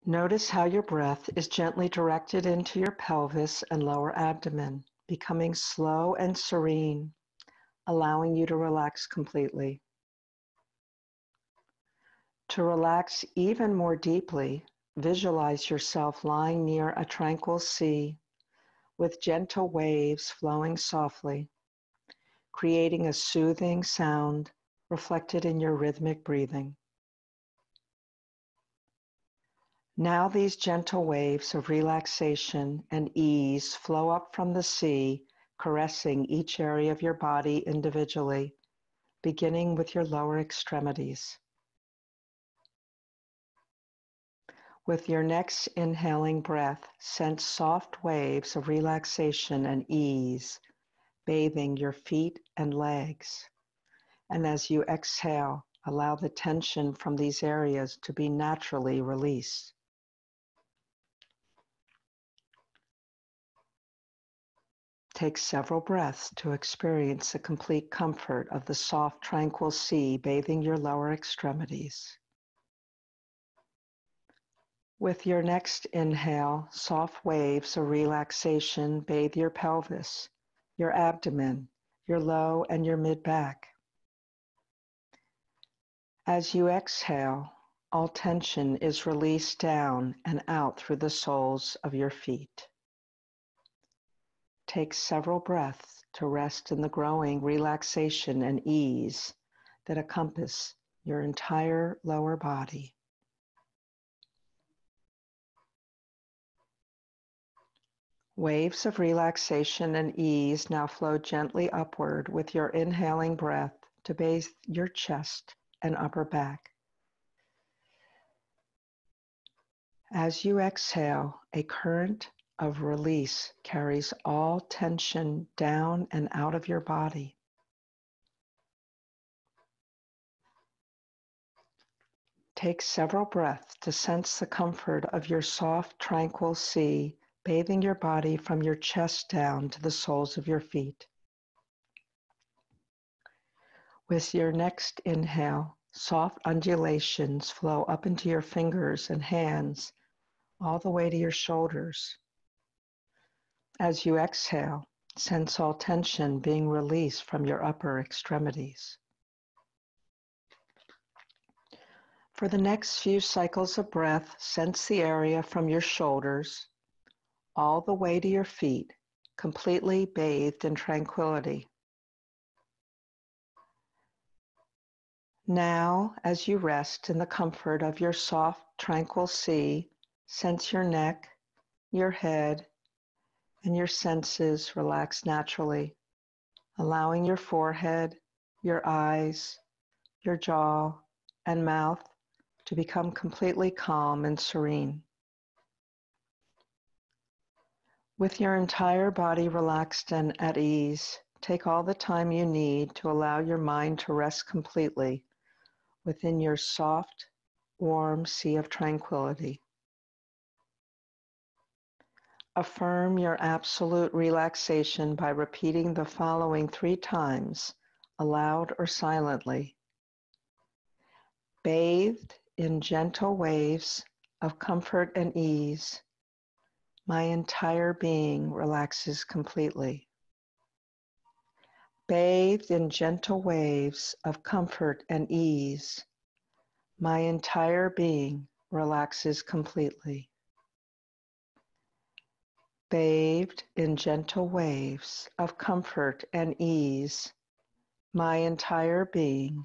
Notice how your breath is gently directed into your pelvis and lower abdomen, becoming slow and serene, allowing you to relax completely. To relax even more deeply, visualize yourself lying near a tranquil sea with gentle waves flowing softly, creating a soothing sound reflected in your rhythmic breathing. Now these gentle waves of relaxation and ease flow up from the sea, caressing each area of your body individually, beginning with your lower extremities. With your next inhaling breath, sense soft waves of relaxation and ease, bathing your feet and legs. And as you exhale, allow the tension from these areas to be naturally released. Take several breaths to experience the complete comfort of the soft, tranquil sea bathing your lower extremities. With your next inhale, soft waves of relaxation bathe your pelvis, your abdomen, your low and your mid-back. As you exhale, all tension is released down and out through the soles of your feet. Take several breaths to rest in the growing relaxation and ease that encompass your entire lower body. Waves of relaxation and ease now flow gently upward with your inhaling breath to bathe your chest and upper back. As you exhale, a current of release carries all tension down and out of your body. Take several breaths to sense the comfort of your soft, tranquil sea bathing your body from your chest down to the soles of your feet. With your next inhale, soft undulations flow up into your fingers and hands, all the way to your shoulders. As you exhale, sense all tension being released from your upper extremities. For the next few cycles of breath, sense the area from your shoulders all the way to your feet, completely bathed in tranquility. Now, as you rest in the comfort of your soft, tranquil sea, sense your neck, your head, and your senses relax naturally, allowing your forehead, your eyes, your jaw, and mouth to become completely calm and serene. With your entire body relaxed and at ease, take all the time you need to allow your mind to rest completely within your soft, warm sea of tranquility. Affirm your absolute relaxation by repeating the following 3 times, aloud or silently. Bathed in gentle waves of comfort and ease, my entire being relaxes completely. Bathed in gentle waves of comfort and ease, my entire being relaxes completely. Bathed in gentle waves of comfort and ease, my entire being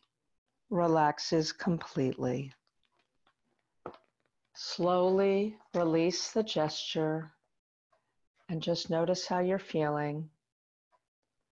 relaxes completely. Slowly release the gesture and just notice how you're feeling.